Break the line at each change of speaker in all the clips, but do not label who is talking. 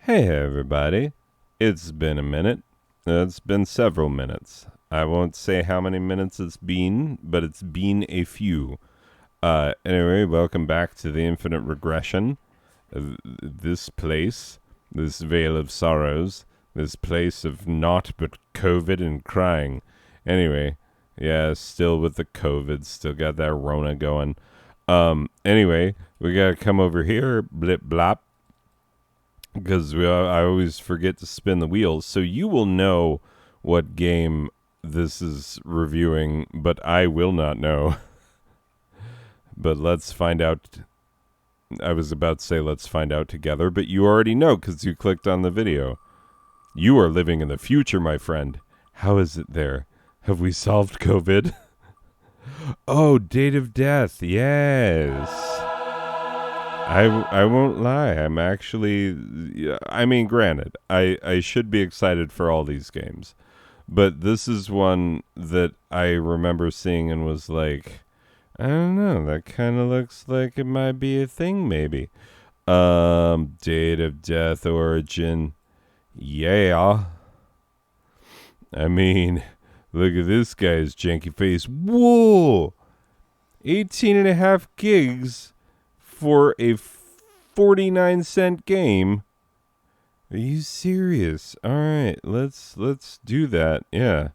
Hey everybody, it's been a minute. It's been several minutes. I won't say how many minutes it's been, but it's been a few. Anyway, welcome back to the Infinite Regression. This place, this Vale of Sorrows, this place of naught but COVID and crying. Anyway, yeah, still with the COVID, still got that Rona going. Anyway, we gotta come over here, blip blop, because I always forget to spin the wheels. So you will know what game this is reviewing, but I will not know. But let's find out. I was about to say let's find out together, but you already know because you clicked on the video. You are living in the future, my friend. How is it there? Have we solved COVID? Oh, date of death. Yes. I won't lie. I'm actually, I mean, granted, I should be excited for all these games, but this is one that I remember seeing and was like, I don't know, that kind of looks like it might be a thing, maybe. Date of death origin, yeah. I mean, look at this guy's janky face. Whoa, 18.5 gigs for a 49-cent game. Are you serious? All right, let's do that. Yeah.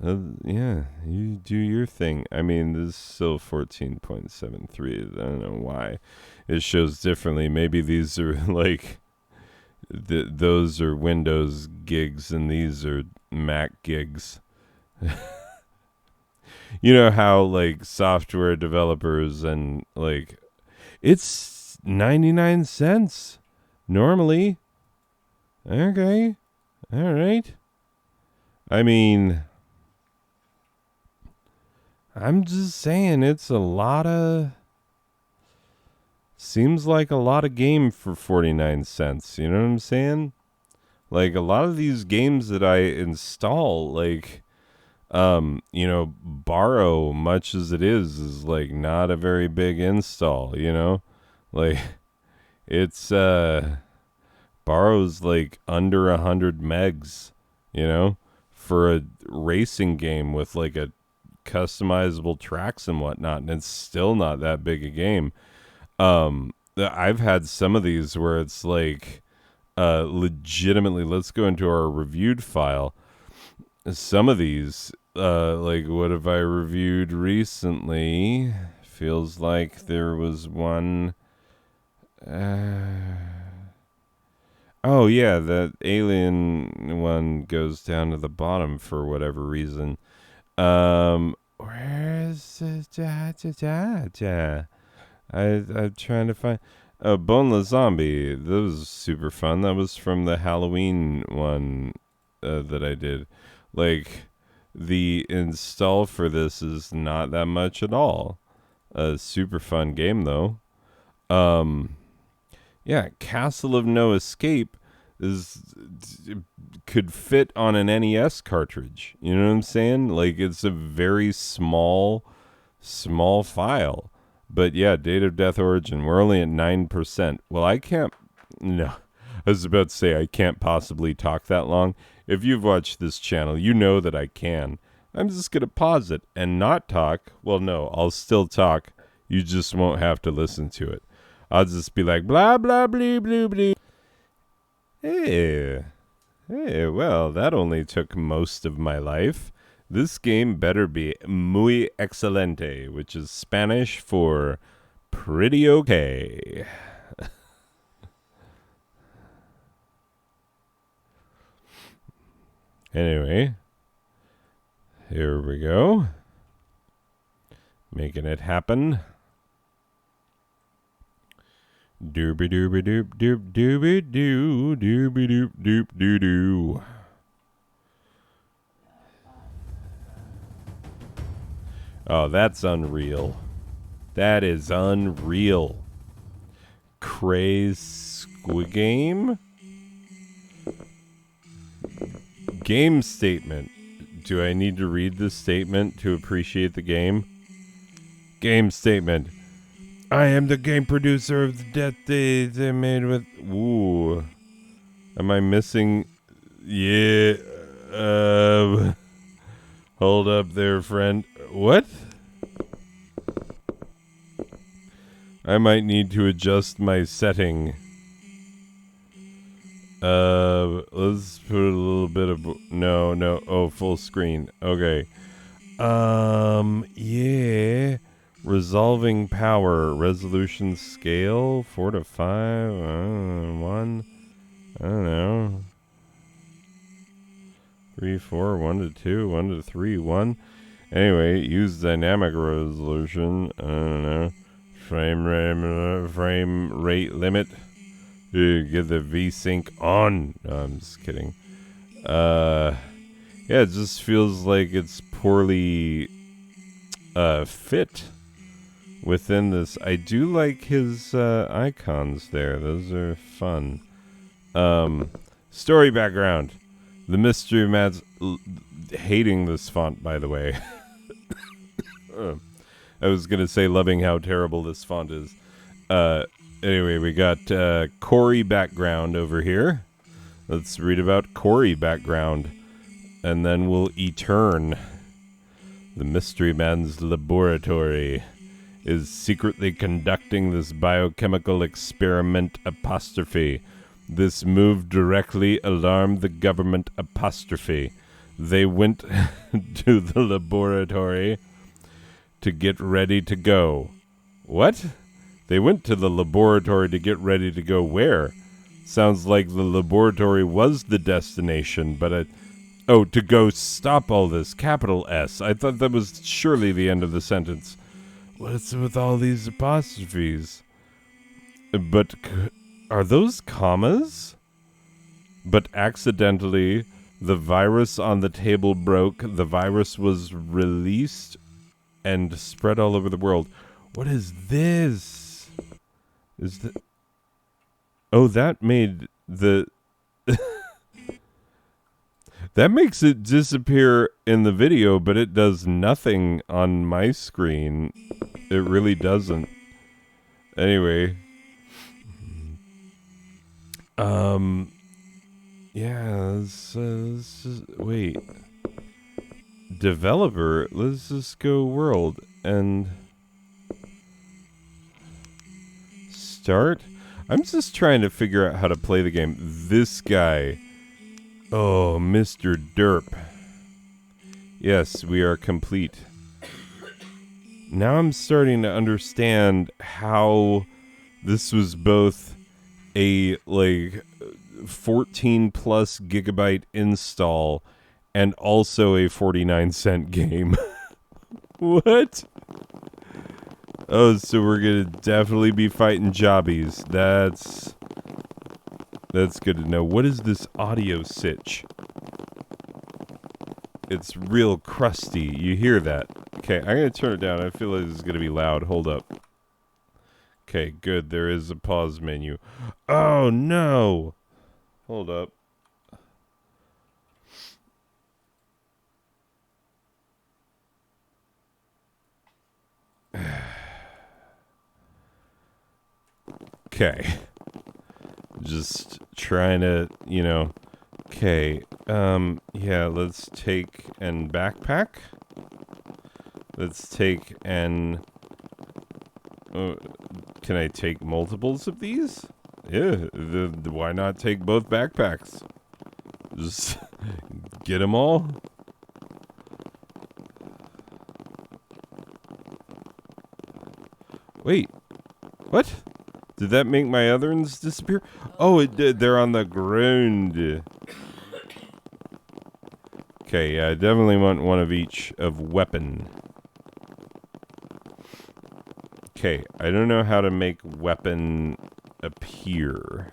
Yeah, you do your thing. I mean, this is still 14.73. I don't know why it shows differently. Maybe these are like those are Windows gigs and these are Mac gigs. You know how like software developers and like it's 99 cents normally. Okay. All right. I mean, I'm just saying it's a lot of seems like a lot of game for 49 cents. You know what I'm saying? Like a lot of these games that I install, like borrow much as it is like not a very big install, like it's borrows like under 100 megs, for a racing game with like a customizable tracks and whatnot, and it's still not that big a game. I've had some of these where it's like legitimately, let's go into our reviewed file. Some of these, like what have I reviewed recently? Feels like there was one. Oh yeah, that alien one goes down to the bottom for whatever reason. Where's I'm trying to find. Oh, Boneless Zombie. That was super fun. That was from the Halloween one that I did. Like, the install for this is not that much at all. A super fun game though. Yeah, Castle of No Escape could fit on an NES cartridge. You know what I'm saying? Like it's a very small file. But yeah, date of death origin. We're only at 9%. Well, I can't. No, I was about to say I can't possibly talk that long. If you've watched this channel, you know that I can. I'm just going to pause it and not talk. Well, no, I'll still talk. You just won't have to listen to it. I'll just be like, blah, blah, blah, blah, blah. Hey, well, that only took most of my life. This game better be muy excelente, which is Spanish for pretty okay. Anyway, here we go. Making it happen. Doobie doobie doop doop doobie doo doobie doop doop doo doo. Oh, that's unreal. That is unreal. Craze Squid Game? Game statement. Do I need to read this statement to appreciate the game? Game statement. I am the game producer of the death they made with. Ooh. Am I missing? Yeah. Hold up there, friend. What? I might need to adjust my setting. Let's put a little bit of no. Oh, full screen. Okay. Yeah. Resolving power, resolution scale, 4 to 5, 1. I don't know. 3, 4, 1 to 2, 1 to 3, 1. Anyway, use dynamic resolution. I don't know. Frame rate limit. Get the VSync on. No, I'm just kidding. Yeah, it just feels like it's poorly fit within this. I do like his icons there. Those are fun. Story background. The Mystery Man's hating this font, by the way. I was going to say loving how terrible this font is. Anyway, we got Corey background over here. Let's read about Corey background. And then we'll eturn. The Mystery Man's laboratory is secretly conducting this biochemical experiment apostrophe. This move directly alarmed the government apostrophe. They went to the laboratory to get ready to go. What? They went to the laboratory to get ready to go where? Sounds like the laboratory was the destination, but to go stop all this, capital S. I thought that was surely the end of the sentence. What's with all these apostrophes? But are those commas? But accidentally, the virus on the table broke. The virus was released and spread all over the world. What is this? Is that... Oh, that made the... That makes it disappear in the video, but it does nothing on my screen. It really doesn't. Anyway. Yeah, let's just, wait. Developer, let's just go world and start. I'm just trying to figure out how to play the game. This guy. Oh, Mr. Derp. Yes, we are complete. Now I'm starting to understand how this was both a, 14 plus gigabyte install and also a 49-cent game. What? Oh, so we're gonna definitely be fighting jobbies. That's good to know. What is this audio sitch? It's real crusty. You hear that? Okay, I'm gonna turn it down. I feel like this is gonna be loud. Hold up. Okay, good. There is a pause menu. Oh, no! Hold up. Okay. Just trying to, Okay. Yeah, let's take an backpack. Let's take an... can I take multiples of these? Yeah, why not take both backpacks? Just get them all. Wait, what? Did that make my other ones disappear? Oh, it did. They're on the ground. Okay, yeah, I definitely want one of each of weapon. Okay, I don't know how to make weapon appear.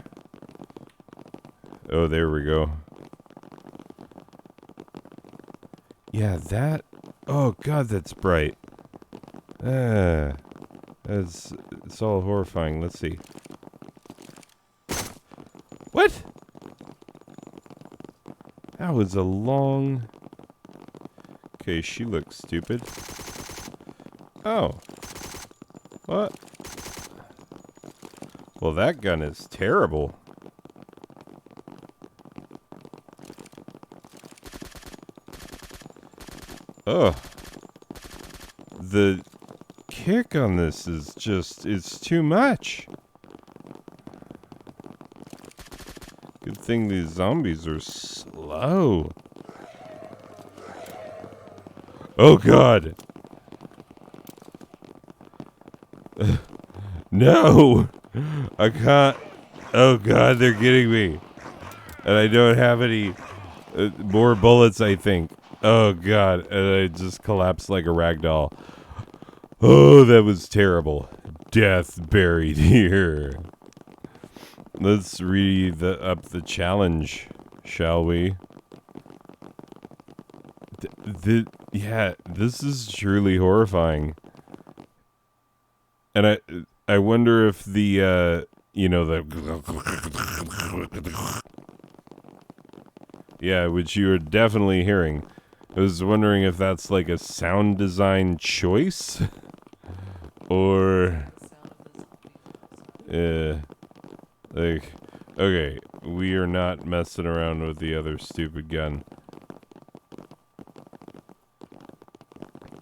Oh, there we go. Yeah, that... Oh, God, that's bright. It's all horrifying. Let's see. What? That was a long... Okay, she looks stupid. Oh. What? Well, that gun is terrible. Ugh. The kick on this is just, it's too much. Good thing these zombies are slow. Oh god. No. I can't. Oh god, they're getting me. And I don't have any more bullets, I think. Oh god, and I just collapsed like a rag doll. Oh, that was terrible. Death buried here. Let's read up the challenge, shall we? Yeah, this is truly horrifying. And I wonder if the yeah, which you are definitely hearing. I was wondering if that's like a sound design choice or like, okay, we are not messing around with the other stupid gun.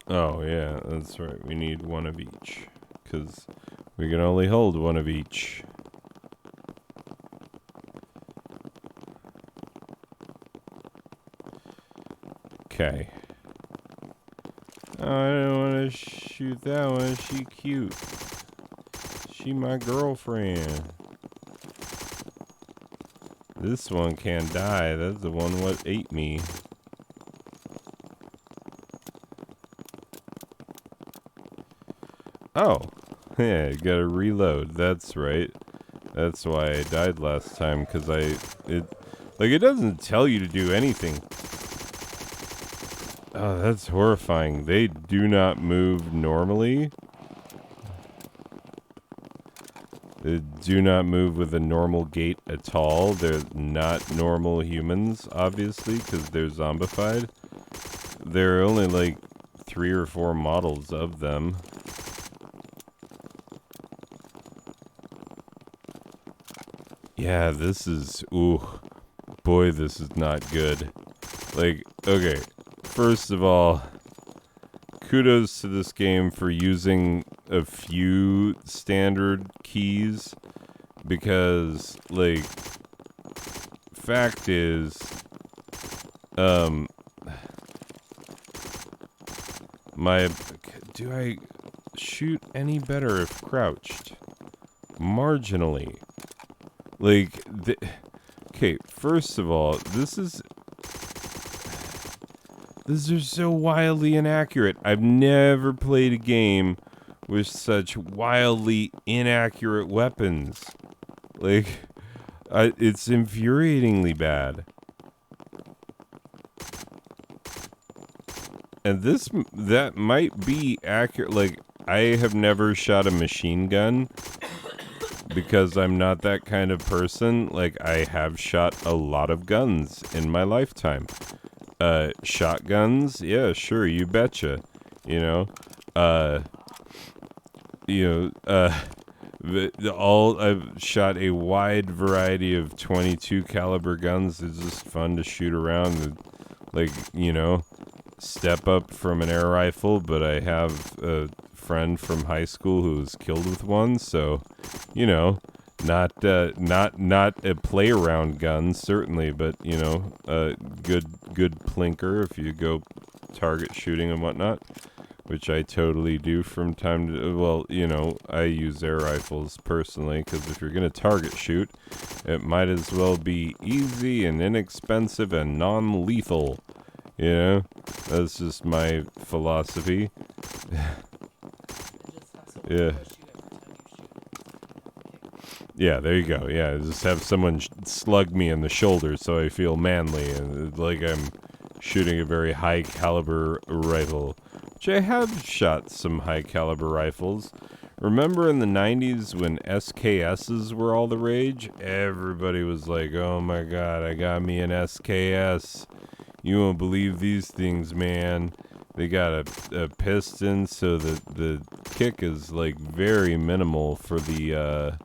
Oh, yeah, that's right. We need one of each, because we can only hold one of each. Okay. Oh, I don't want to shoot that one. She cute. She my girlfriend. This one can't die. That's the one what ate me. Oh. Yeah, you gotta reload. That's right. That's why I died last time, because it doesn't tell you to do anything. Oh, that's horrifying. They do not move normally. They do not move with a normal gait at all. They're not normal humans, obviously, because they're zombified. There are only like 3 or 4 models of them. Yeah, this is... Ooh. Boy, this is not good. Like, okay. First of all, kudos to this game for using a few standard keys, because, like, fact is, do I shoot any better if crouched? Marginally. Like, okay, first of all, these are so wildly inaccurate. I've never played a game with such wildly inaccurate weapons. Like, it's infuriatingly bad. And that might be accurate. Like, I have never shot a machine gun because I'm not that kind of person. Like, I have shot a lot of guns in my lifetime. Shotguns, yeah, sure, you betcha. I've shot a wide variety of 22 caliber guns. It's just fun to shoot around and, like, step up from an air rifle, but I have a friend from high school who was killed with one, so, not a play around gun, certainly, but, a good plinker if you go target shooting and whatnot, which I totally do from time to, well, I use air rifles personally, because if you're going to target shoot, it might as well be easy and inexpensive and non-lethal. That's just my philosophy. Yeah. Yeah, there you go. Yeah, just have someone slug me in the shoulder so I feel manly and like I'm shooting a very high caliber rifle. Which I have shot some high caliber rifles. Remember in the 90s when SKSs were all the rage? Everybody was like, oh my god, I got me an SKS. You won't believe these things, man. They got a piston, so the kick is like very minimal for the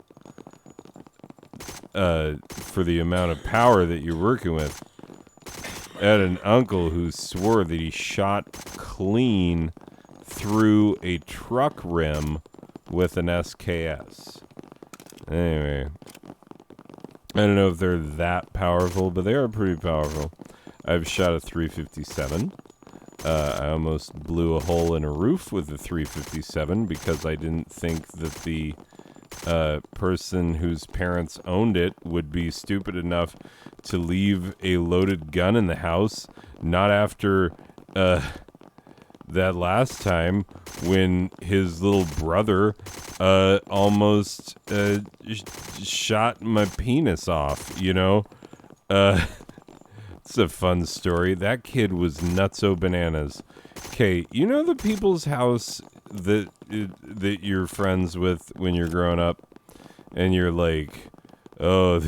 for the amount of power that you're working with. I had an uncle who swore that he shot clean through a truck rim with an SKS. Anyway, I don't know if they're that powerful, but they are pretty powerful. I've shot a 357. I almost blew a hole in a roof with a 357 because I didn't think that the person whose parents owned it would be stupid enough to leave a loaded gun in the house, not after that last time when his little brother almost shot my penis off, you know? It's a fun story. That kid was nutso bananas. Okay, you know the people's house that you're friends with when you're growing up, and you're like, oh,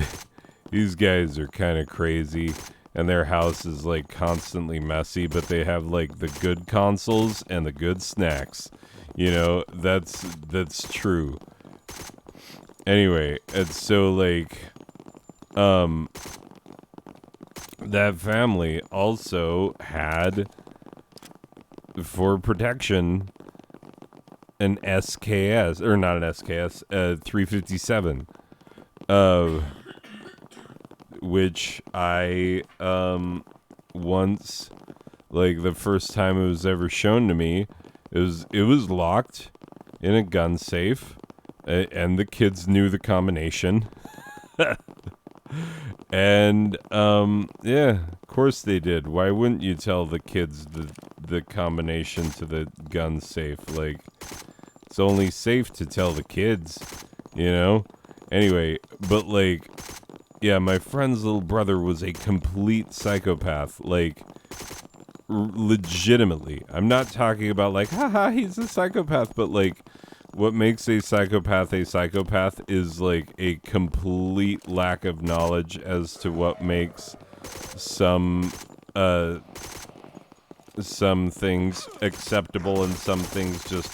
these guys are kind of crazy, and their house is like constantly messy, but they have like the good consoles and the good snacks. You know, that's true. Anyway, it's so like, that family also had, for protection, an SKS, or not an SKS, 357, which I, once, like the first time it was ever shown to me, it was locked in a gun safe, and the kids knew the combination. And, yeah, of course they did. Why wouldn't you tell the kids the combination to the gun safe? Like, it's only safe to tell the kids, you know? Anyway, but like, yeah, my friend's little brother was a complete psychopath. Like, legitimately. I'm not talking about like, haha, he's a psychopath, but like, what makes a psychopath is like a complete lack of knowledge as to what makes some things acceptable and some things just,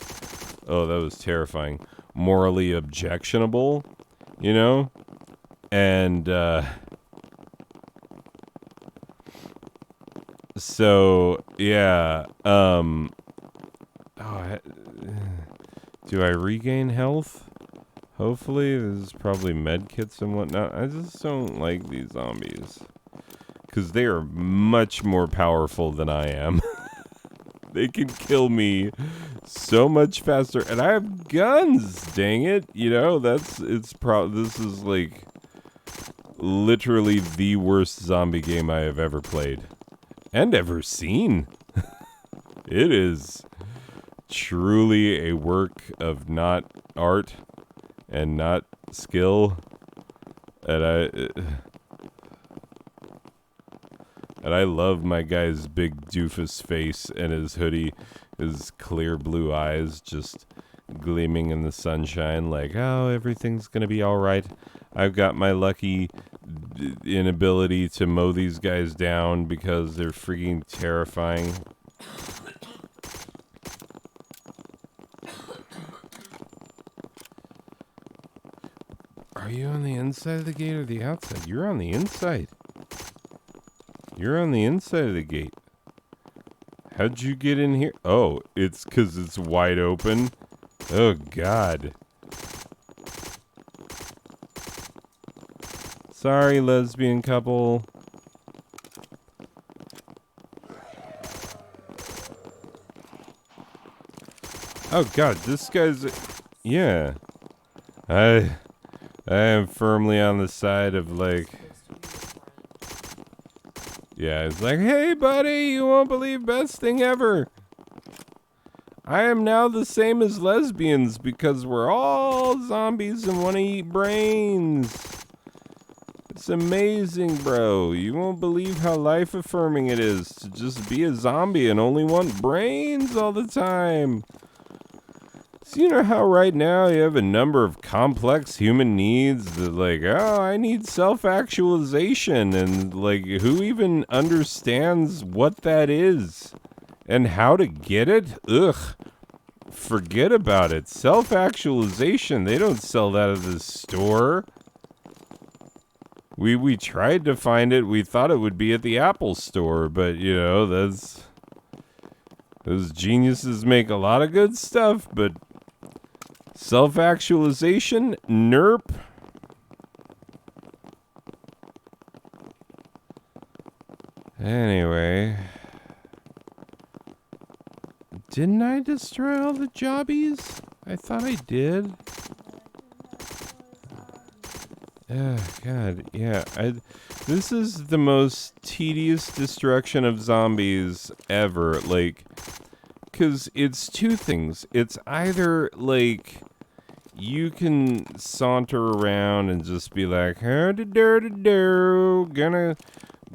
oh, that was terrifying, morally objectionable, you know? And so yeah, do I regain health? Hopefully, there's probably med kits and whatnot. I just don't like these zombies, because they are much more powerful than I am. They can kill me so much faster, and I have guns, dang it. You know, this is like literally the worst zombie game I have ever played and ever seen. It is truly a work of not art and not skill, and I love my guy's big doofus face and his hoodie, his clear blue eyes just gleaming in the sunshine like, oh, everything's gonna be all right. I've got my lucky inability to mow these guys down because they're freaking terrifying. Are you on the inside of the gate or the outside? You're on the inside. You're on the inside of the gate. How'd you get in here? Oh, it's because it's wide open. Oh, God. Sorry, lesbian couple. Oh, God, this guy's... Yeah. I am firmly on the side of, like... Yeah, it's like, hey, buddy, you won't believe best thing ever. I am now the same as lesbians because we're all zombies and want to eat brains. It's amazing, bro. You won't believe how life-affirming it is to just be a zombie and only want brains all the time. So you know how right now you have a number of complex human needs that, like, oh, I need self-actualization, and like, who even understands what that is and how to get it? Ugh, forget about it. Self-actualization, they don't sell that at the store. We tried to find it. We thought it would be at the Apple store, but those geniuses make a lot of good stuff, but self-actualization, nerp. Anyway, didn't I destroy all the jobbies? I thought I did. Oh, God, yeah. This is the most tedious destruction of zombies ever. Like, because it's two things. It's either, like, you can saunter around and just be like, how-da-do-da-do, gonna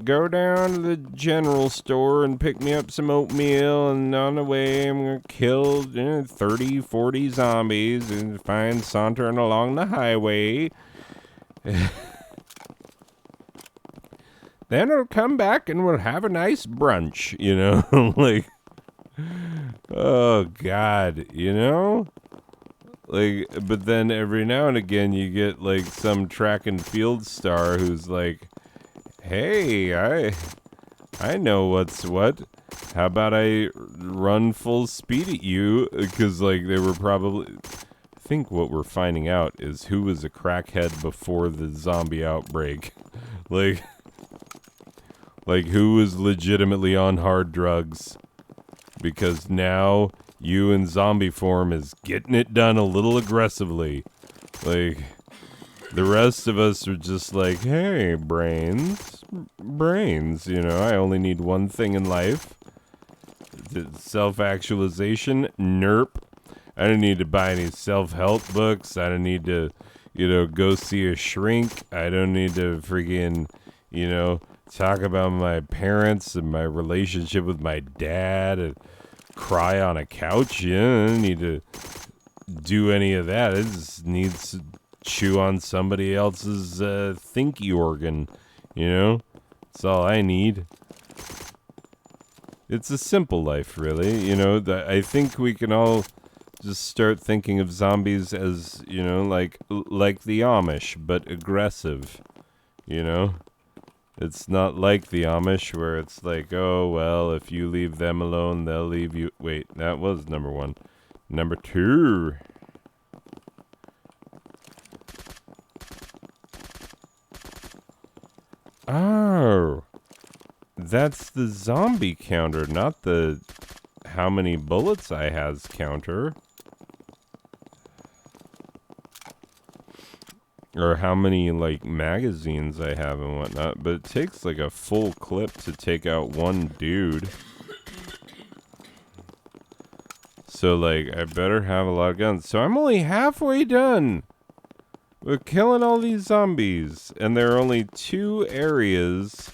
go down to the general store and pick me up some oatmeal, and on the way I'm gonna kill 30, 40 zombies and find sauntering along the highway. Then I'll come back and we'll have a nice brunch, like, oh God, like, but then every now and again you get like some track and field star who's like, hey, I know what's what. How about I run full speed at you? Because like they were probably, I think what we're finding out is who was a crackhead before the zombie outbreak. like who was legitimately on hard drugs. Because now you in zombie form is getting it done a little aggressively. Like, the rest of us are just like, hey, brains, I only need one thing in life. Self-actualization, nerp. I don't need to buy any self-help books. I don't need to, go see a shrink. I don't need to freaking, talk about my parents and my relationship with my dad and cry on a couch. I don't need to do any of that. It just needs to chew on somebody else's thinky organ, That's all I need. It's a simple life, really. I think we can all just start thinking of zombies as, like the Amish, but aggressive, It's not like the Amish where it's like, oh, well, if you leave them alone, they'll leave you. Wait, that was number one. Number two. Oh, that's the zombie counter, not the how many bullets I has counter. Or how many, like, magazines I have and whatnot. But it takes, like, a full clip to take out one dude. So, like, I better have a lot of guns. So I'm only halfway done with killing all these zombies. And there are only 2 areas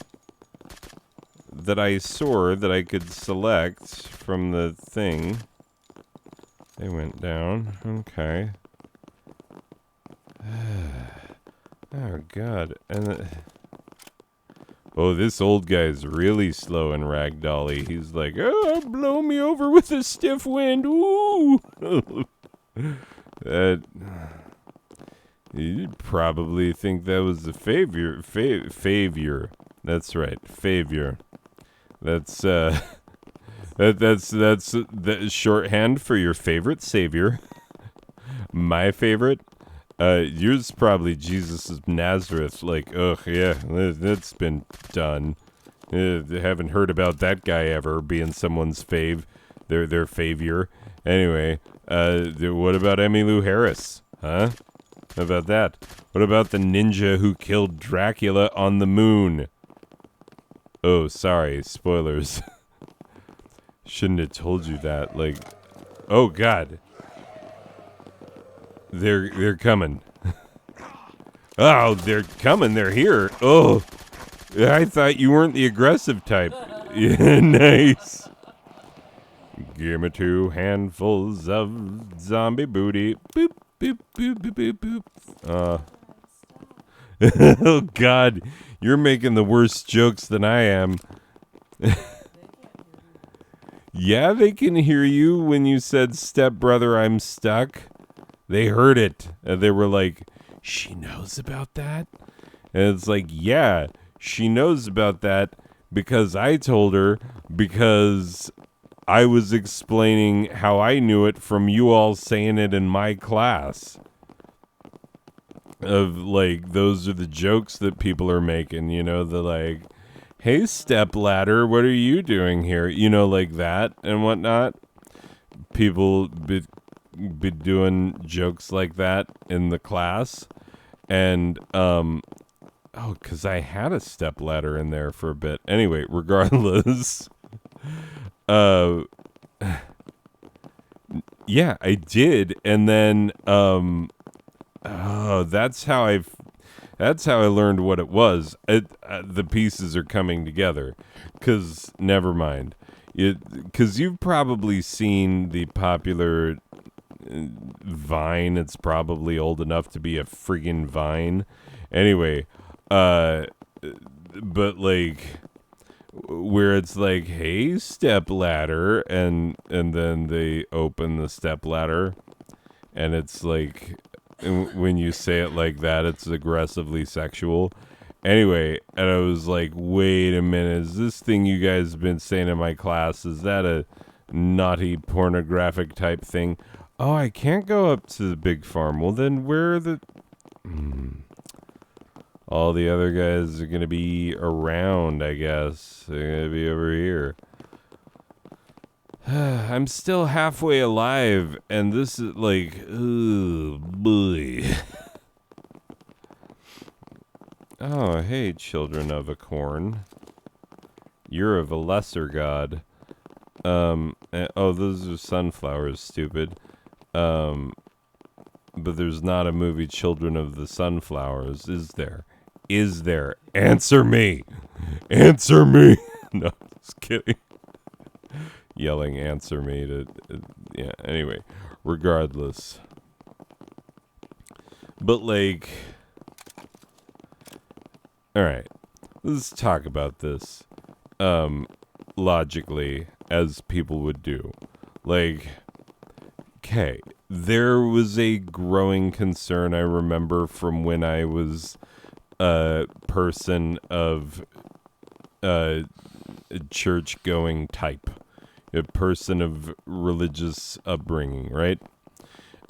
that I saw that I could select from the thing. They went down. Okay. Oh, God. And oh, this old guy's really slow and ragdolly. He's like, oh, blow me over with a stiff wind. Ooh. You'd probably think that was the Favier. That's right, Favier. That's that's shorthand for your favorite savior. My favorite. Yours probably Jesus of Nazareth. Like, ugh, yeah, that's been done. Haven't heard about that guy ever being someone's fave. Their favior. Anyway, what about Emmylou Harris? Huh? How about that? What about the ninja who killed Dracula on the moon? Oh, sorry, spoilers. Shouldn't have told you that. Like, oh God. They're coming. Oh, they're coming. They're here. Oh, I thought you weren't the aggressive type. Yeah, nice. Give me 2 handfuls of zombie booty. Boop, boop, boop, boop, boop, boop. Oh, God. You're making the worse jokes than I am. Yeah, they can hear you when you said, stepbrother, I'm stuck. They heard it. They were like, she knows about that? And it's like, yeah, she knows about that because I told her, because I was explaining how I knew it from you all saying it in my class. Of like, those are the jokes that people are making, the like, hey, stepladder, what are you doing here? Like that and whatnot. People be doing jokes like that in the class. And, because I had a stepladder in there for a bit. Anyway, regardless, uh, yeah, I did. And then, that's how I learned what it was. The pieces are coming together. Cause never mind. Cause you've probably seen the popular Vine. It's probably old enough to be a friggin' Vine. Anyway, but like where it's like, hey, stepladder, and then they open the stepladder, and it's like, when you say it like that, it's aggressively sexual. Anyway, and I was like, wait a minute, is this thing you guys have been saying in my class, is that a naughty pornographic type thing? Oh, I can't go up to the big farm. Well, then where are the... all the other guys are going to be around, I guess. They're going to be over here. I'm still halfway alive, and this is like, oh, boy. Oh, hey, children of a corn. You're of a lesser god. Those are sunflowers, stupid. But there's not a movie Children of the Sunflowers, is there? Is there? Answer me! Answer me! No, just kidding. Yelling answer me to... yeah, anyway. Regardless. But, like... Alright. Let's talk about this. Logically, as people would do. Like... Okay, there was a growing concern, I remember, from when I was a person of a church-going type, a person of religious upbringing, right?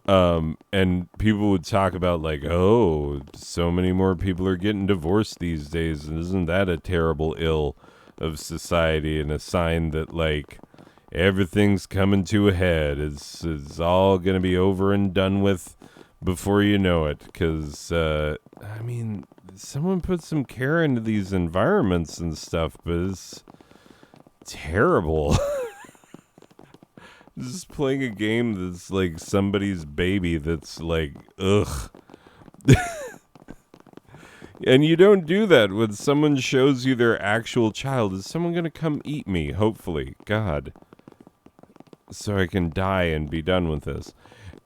And people would talk about like, oh, so many more people are getting divorced these days, and isn't that a terrible ill of society and a sign that like everything's coming to a head. It's all going to be over and done with before you know it. Because, someone put some care into these environments and stuff, but it's terrible. Just playing a game that's like somebody's baby that's like, ugh. And you don't do that when someone shows you their actual child. Is someone going to come eat me? Hopefully. God. So I can die and be done with this.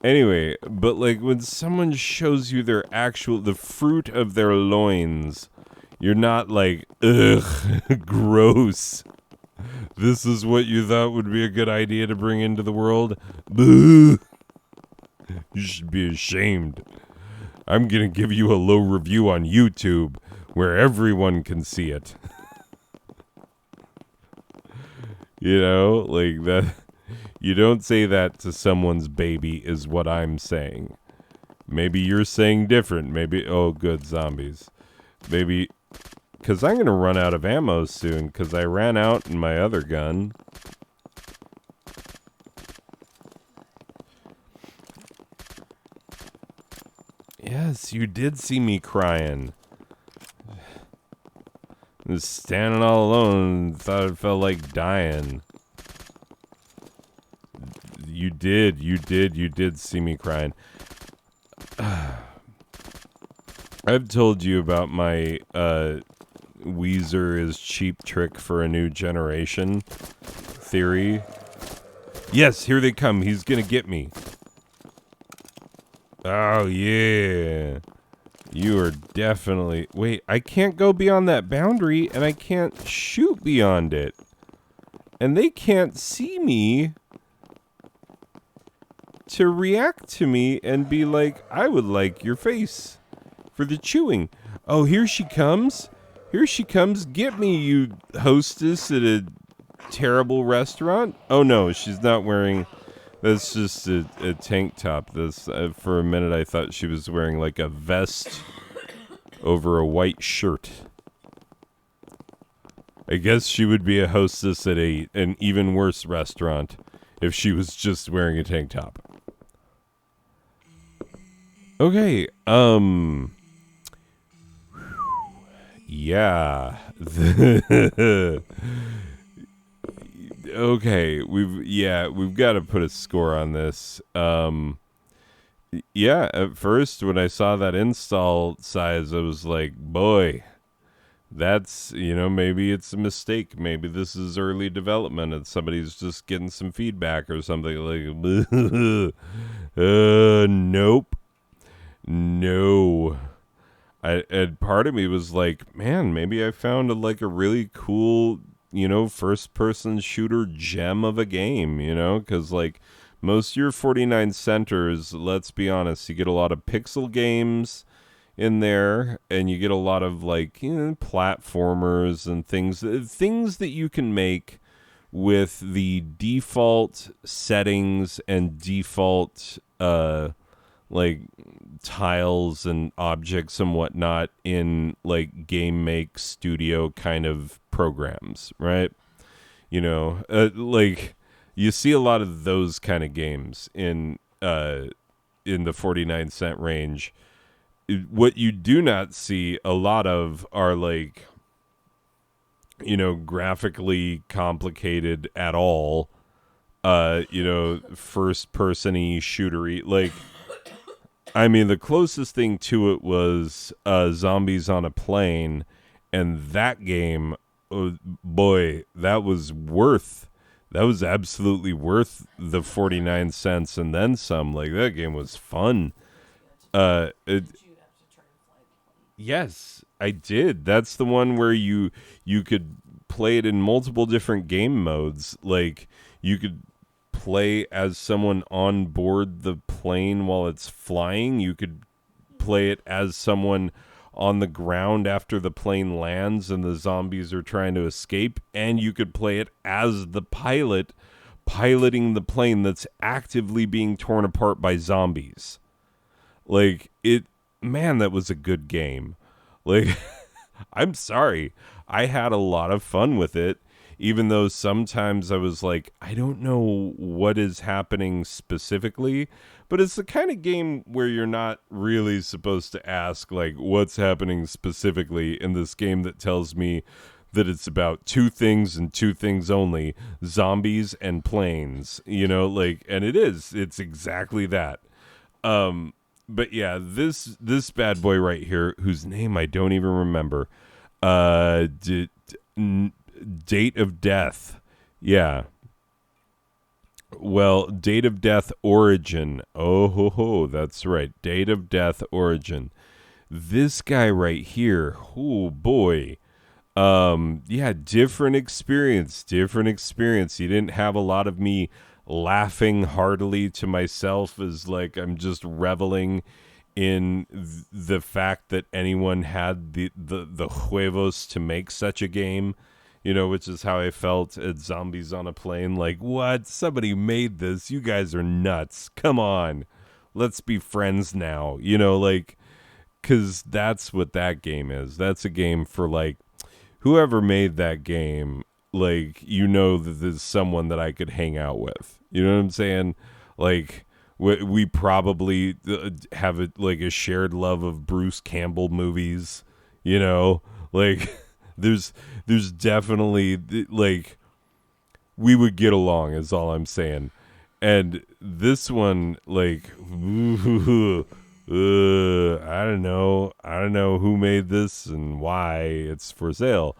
Anyway, but like when someone shows you the fruit of their loins, you're not like, ugh, gross. This is what you thought would be a good idea to bring into the world? Boo! You should be ashamed. I'm gonna give you a low review on YouTube where everyone can see it. Like that. You don't say that to someone's baby is what I'm saying. Maybe you're saying different. Maybe, oh, good, zombies. Maybe, because I'm going to run out of ammo soon, because I ran out in my other gun. Yes, you did see me crying. Just standing all alone, thought it felt like dying. You did see me crying. I've told you about my Weezer is cheap trick for a new generation theory. Yes, here they come. He's gonna get me. Oh, yeah. You are definitely... Wait, I can't go beyond that boundary, and I can't shoot beyond it. And they can't see me to react to me and be like, I would like your face for the chewing. Oh, here she comes. Here she comes. Get me, you hostess at a terrible restaurant. Oh no, she's not wearing. That's just a tank top. This for a minute I thought she was wearing like a vest over a white shirt. I guess she would be a hostess at an even worse restaurant if she was just wearing a tank top. Okay, yeah. Okay, we've got to put a score on this. Yeah, at first when I saw that install size, I was like, boy, that's, maybe it's a mistake. Maybe this is early development and somebody's just getting some feedback or something like, nope. No. And part of me was like, man, maybe I found a really cool, first person shooter gem of a game, because like most of your 49 centers, let's be honest, you get a lot of pixel games in there and you get a lot of like, platformers and things that you can make with the default settings and default like tiles and objects and whatnot in like game make studio kind of programs, right? Like you see a lot of those kind of games in the 49 cent range. What you do not see a lot of are like, graphically complicated at all, first person-y shootery. Like, I mean, the closest thing to it was Zombies on a Plane, and that game, boy, that was absolutely worth the 49 cents and then some. Like, that game was fun. Yes, I did. That's the one where you could play it in multiple different game modes. Like, you could play as someone on board the plane while it's flying. You could play it as someone on the ground after the plane lands and the zombies are trying to escape, and you could play it as the pilot piloting the plane that's actively being torn apart by zombies. Like, man, that was a good game. Like, I'm sorry, I had a lot of fun with it, even though sometimes I was like, I don't know what is happening specifically, but it's the kind of game where you're not really supposed to ask, like, what's happening specifically in this game that tells me that it's about two things and two things only, zombies and planes, like, and it's exactly that. But yeah, this bad boy right here, whose name I don't even remember, Date of Death. Yeah. Well, Date of Death Origin. Oh, ho, ho, that's right. Date of Death Origin. This guy right here, oh boy. Yeah, different experience. He didn't have a lot of me laughing heartily to myself as like I'm just reveling in the fact that anyone had the huevos to make such a game, which is how I felt at Zombies on a Plane. Like, what? Somebody made this. You guys are nuts. Come on. Let's be friends now. Like, because that's what that game is. That's a game for, like, whoever made that game, like, that there's someone that I could hang out with. You know what I'm saying? Like, we probably have a shared love of Bruce Campbell movies, like there's definitely like we would get along is all I'm saying. And this one, like, I don't know who made this and why it's for sale.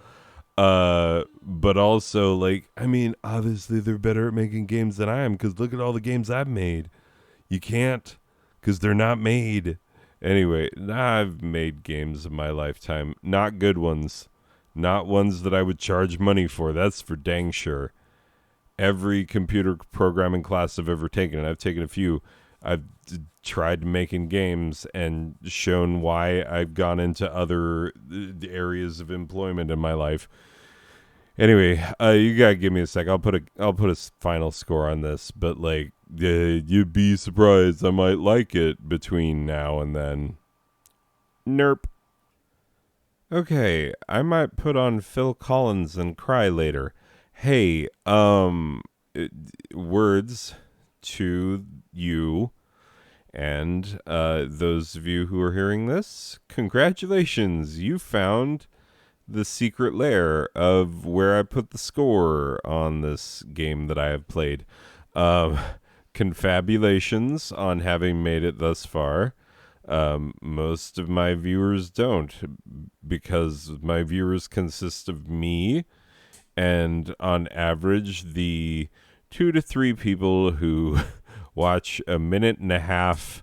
But also, like, I mean, obviously they're better at making games than I am, because look at all the games I've made. You can't, because they're not made. Anyway, I've made games in my lifetime. Not good ones. Not ones that I would charge money for. That's for dang sure. Every computer programming class I've ever taken, and I've taken a few, I've tried making games and shown why I've gone into other areas of employment in my life. Anyway, you gotta give me a sec. I'll put a final score on this, but like, you'd be surprised I might like it between now and then. Nerp. Okay, I might put on Phil Collins and cry later. Hey, words to you and those of you who are hearing this. Congratulations, you found the secret lair of where I put the score on this game that I have played. Confabulations on having made it thus far. Most of my viewers don't, because my viewers consist of me and on average the 2 to 3 people who watch a minute and a half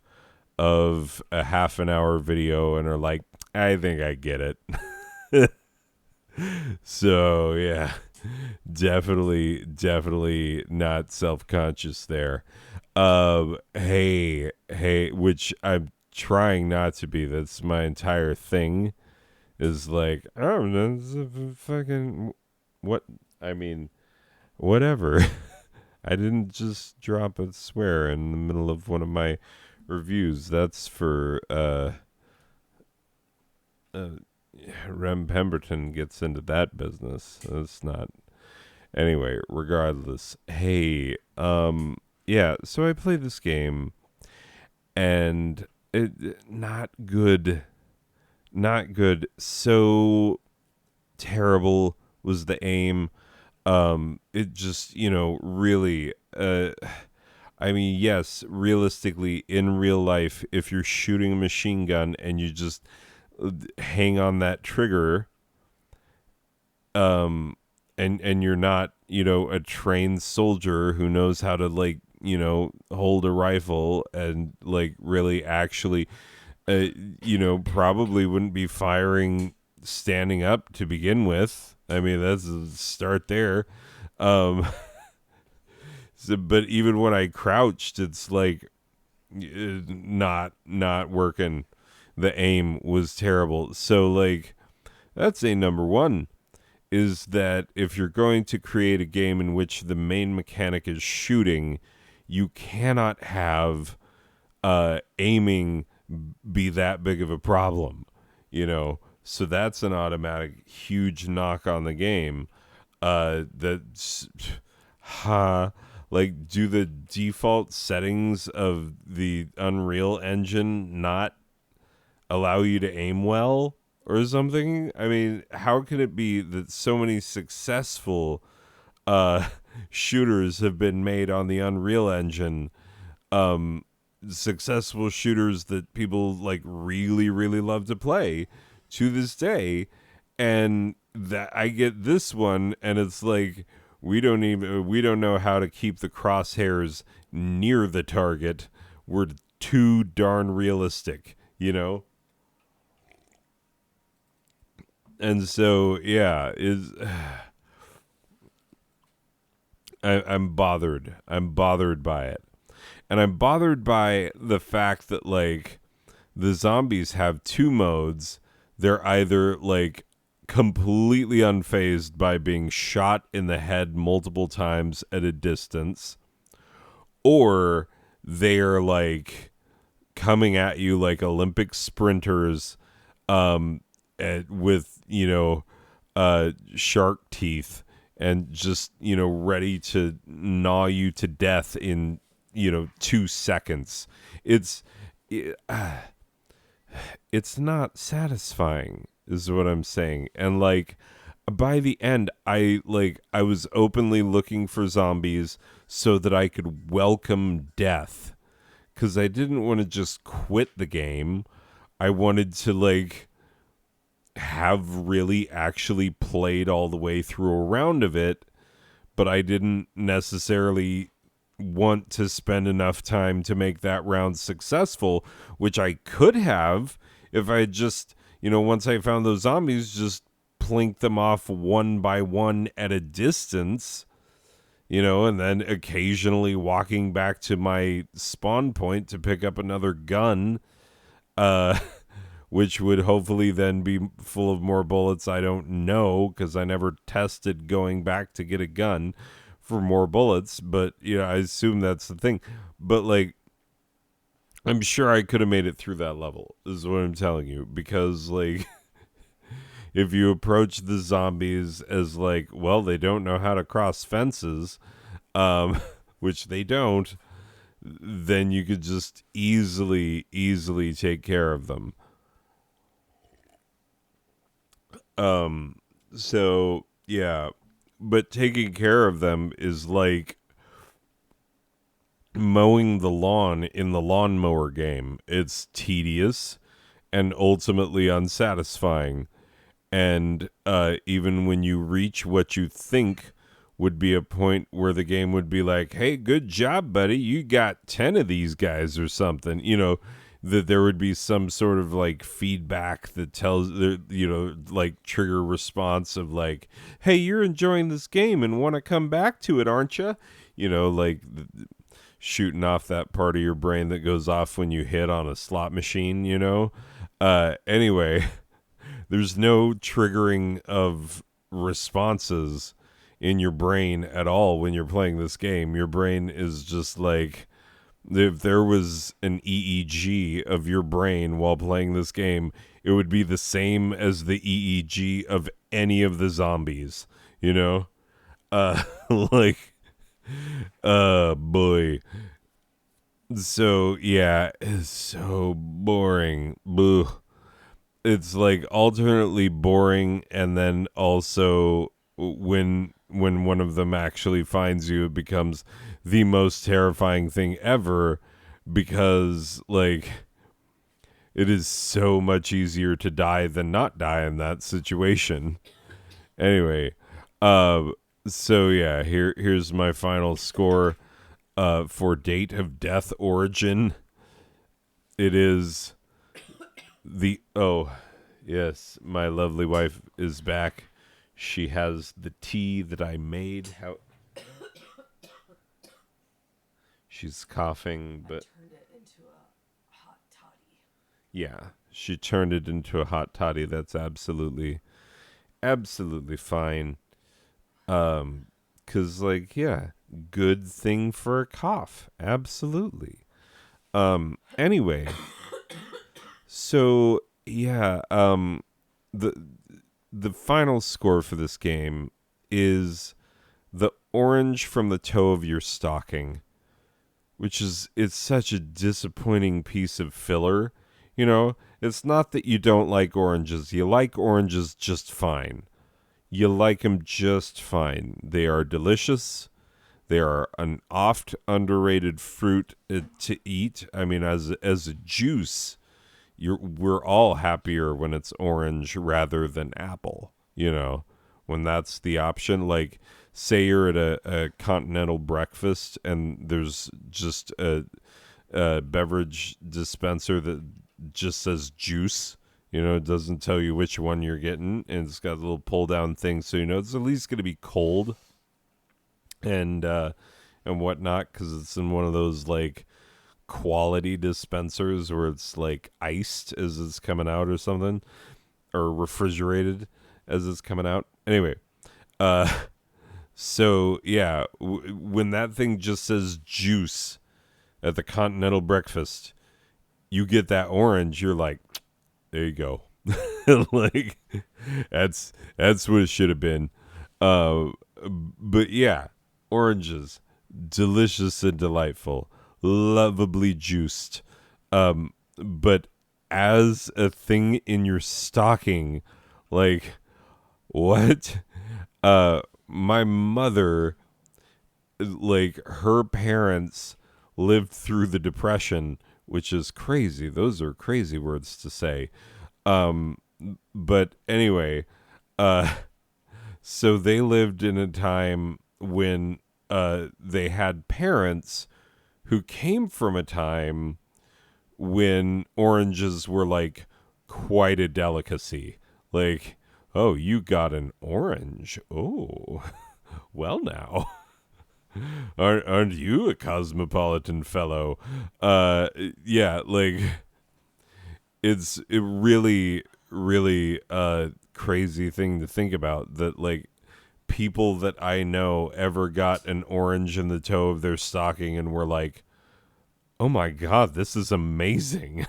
of a half an hour video and are like, I think I get it. So yeah, definitely not self-conscious there. Hey, which I'm trying not to be. That's my entire thing. Is like, oh, that's a fucking what? I mean, whatever. I didn't just drop a swear in the middle of one of my reviews. That's for Rem Pemberton gets into that business. That's not. Anyway, regardless. Hey, yeah, so I played this game and it not good. Not good. So terrible was the aim. It just, really I mean, yes, realistically in real life, if you're shooting a machine gun and you just hang on that trigger, and you're not, a trained soldier who knows how to like, hold a rifle and like really actually, probably wouldn't be firing standing up to begin with. I mean, that's a start there. But even when I crouched, it's like not working. The aim was terrible. So like, that's a number one. Is that if you're going to create a game in which the main mechanic is shooting, you cannot have aiming be that big of a problem, So that's an automatic huge knock on the game. That's, like, do the default settings of the Unreal Engine not allow you to aim well? Or something? I mean, how can it be that so many successful shooters have been made on the Unreal Engine? Successful shooters that people like really, really love to play to this day. And that I get this one and it's like, we don't know how to keep the crosshairs near the target. We're too darn realistic, And so, yeah, I'm bothered. I'm bothered by it. And I'm bothered by the fact that, like, the zombies have 2 modes. They're either, like, completely unfazed by being shot in the head multiple times at a distance, or they're, like, coming at you like Olympic sprinters, with shark teeth and just ready to gnaw you to death in 2 seconds. It's not satisfying is what I'm saying. And like by the end I was openly looking for zombies so that I could welcome death, because I didn't want to just quit the game. I wanted to like have really actually played all the way through a round of it, but I didn't necessarily want to spend enough time to make that round successful, which I could have if I just, once I found those zombies, just plink them off one by one at a distance, and then occasionally walking back to my spawn point to pick up another gun, uh, which would hopefully then be full of more bullets. I don't know because I never tested going back to get a gun for more bullets, but I assume that's the thing. But like, I'm sure I could have made it through that level, is what I'm telling you, because like, if you approach the zombies as like, well, they don't know how to cross fences, which they don't, then you could just easily take care of them. So yeah, but taking care of them is like mowing the lawn in the lawnmower game. It's tedious and ultimately unsatisfying. And even when you reach what you think would be a point where the game would be like, hey, good job, buddy. You got 10 of these guys or something, that there would be some sort of like feedback that tells, like trigger response of like, hey, you're enjoying this game and want to come back to it, aren't you? Like shooting off that part of your brain that goes off when you hit on a slot machine, Anyway, there's no triggering of responses in your brain at all when you're playing this game. Your brain is just like, if there was an EEG of your brain while playing this game, it would be the same as the EEG of any of the zombies, like, boy. So yeah, it's so boring. Boo. It's like alternately boring, and then also when one of them actually finds you, it becomes the most terrifying thing ever, because like it is so much easier to die than not die in that situation. Anyway, so yeah, here's my final score for date of death origin. It is yes, my lovely wife is back. She has the tea that I made. She's coughing, but
I turned it into a hot toddy.
yeah, she turned it into a hot toddy. That's absolutely fine. 'Cause like, yeah, good thing for a cough. Absolutely. Anyway, so yeah, the the final score for this game is the orange from the toe of your stocking, which is, it's such a disappointing piece of filler. It's not that you don't like oranges. You like oranges just fine. You like them just fine. They are delicious. They are an oft underrated fruit to eat. I mean, as a juice, we're all happier when it's orange rather than apple. When that's the option. Like, say you're at a continental breakfast and there's just a beverage dispenser that just says juice. It doesn't tell you which one you're getting, and it's got a little pull down thing, so it's at least going to be cold and whatnot, because it's in one of those like quality dispensers where it's like iced as it's coming out or something, or refrigerated as it's coming out. Anyway, so yeah, when that thing just says juice at the continental breakfast, you get that orange, you're like, there you go. Like, that's what it should have been. But yeah, oranges, delicious and delightful, lovably juiced. But as a thing in your stocking, like, what? My mother, like, her parents lived through the Depression, which is crazy. Those are crazy words to say. But anyway, so they lived in a time when they had parents who came from a time when oranges were like quite a delicacy. Like, oh, you got an orange. Oh, well now. Aren't you a cosmopolitan fellow? Yeah, like it's a really, really crazy thing to think about that like people that I know ever got an orange in the toe of their stocking and were like, oh my God, this is amazing.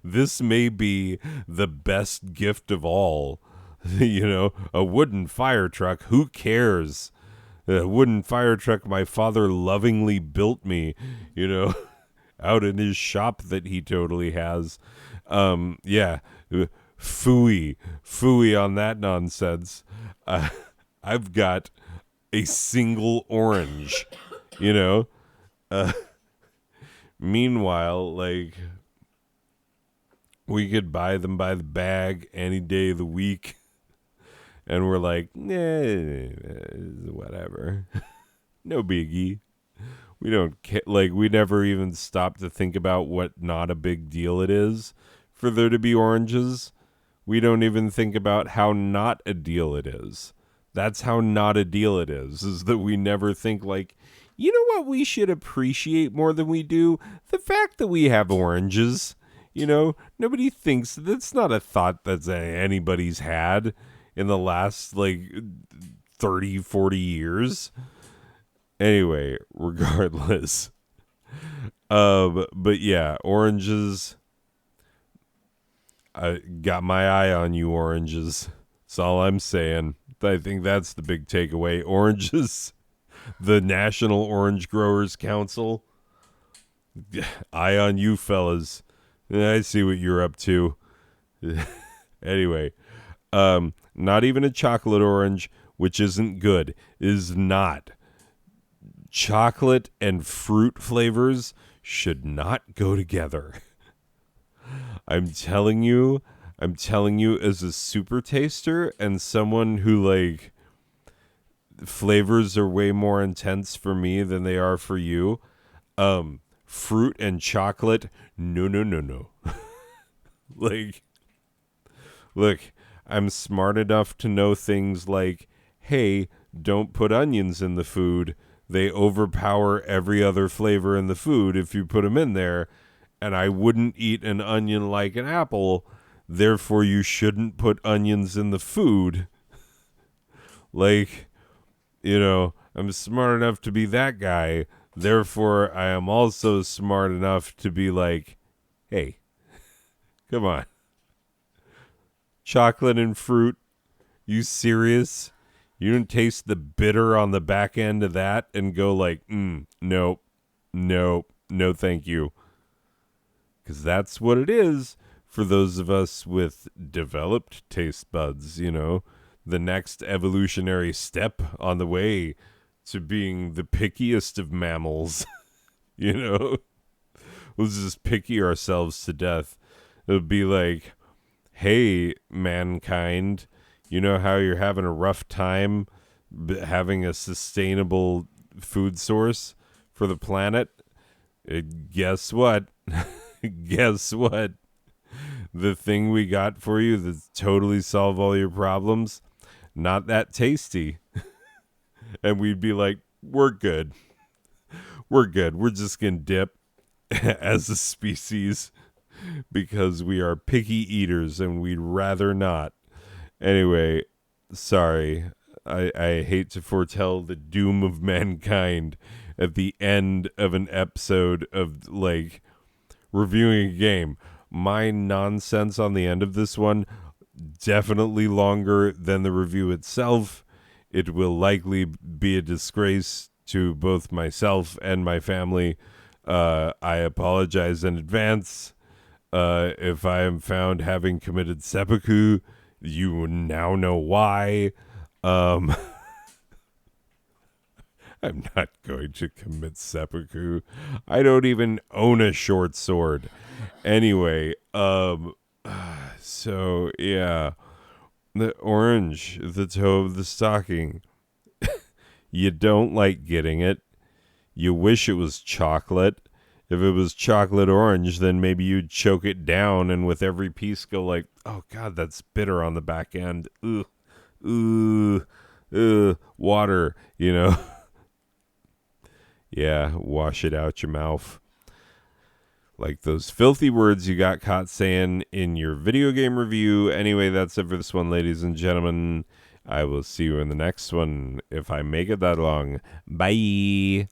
This may be the best gift of all. You know, a wooden fire truck. Who cares? A wooden fire truck my father lovingly built me, you know, out in his shop that he totally has. Yeah, fooey on that nonsense. I've got a single orange, you know. Meanwhile, like we could buy them by the bag any day of the week, and we're like, whatever, no biggie. We don't like we never even stop to think about what not a big deal it is for there to be oranges. We don't even think about how not a deal it is. That's how not a deal it is that we never think like, you know what we should appreciate more than we do? The fact that we have oranges. You know, nobody thinks that's not a thought that's anybody's had in the last like 30, 40 years. Anyway, regardless. But yeah, oranges. I got my eye on you, oranges. That's all I'm saying. I think that's the big takeaway. Oranges. The National Orange Growers Council. Eye on you, fellas. I see what you're up to. Anyway, not even a chocolate orange, which isn't good, is not. Chocolate and fruit flavors should not go together. I'm telling you as a super taster and someone who like flavors are way more intense for me than they are for you. Fruit and chocolate, no. Like, look, I'm smart enough to know things like, hey, don't put onions in the food. They overpower every other flavor in the food if you put them in there. And I wouldn't eat an onion like an apple. Therefore, you shouldn't put onions in the food. Like, you know, I'm smart enough to be that guy. Therefore, I am also smart enough to be like, hey, come on. Chocolate and fruit. You serious? You don't taste the bitter on the back end of that and go like, nope, no, thank you. Because that's what it is for those of us with developed taste buds, you know, the next evolutionary step on the way to being the pickiest of mammals, you know. We'll just picky ourselves to death. It'll be like, hey, mankind, you know how you're having a rough time having a sustainable food source for the planet? Guess what? Guess what? The thing we got for you that totally solve all your problems, not that tasty. And we'd be like, we're good. We're good. We're just going to dip as a species because we are picky eaters and we'd rather not. Anyway, sorry. I hate to foretell the doom of mankind at the end of an episode of like reviewing a game. My nonsense on the end of this one, definitely longer than the review itself. It will likely be a disgrace to both myself and my family. I apologize in advance. If I am found having committed seppuku, you now know why. I'm not going to commit seppuku. I don't even own a short sword. Anyway, so yeah, the orange, the toe of the stocking. You don't like getting it. You wish it was chocolate. If it was chocolate orange, then maybe you'd choke it down and with every piece go like, oh God, that's bitter on the back end. Water, you know. Yeah, wash it out your mouth. Like those filthy words you got caught saying in your video game review. Anyway, that's it for this one, ladies and gentlemen. I will see you in the next one if I make it that long. Bye.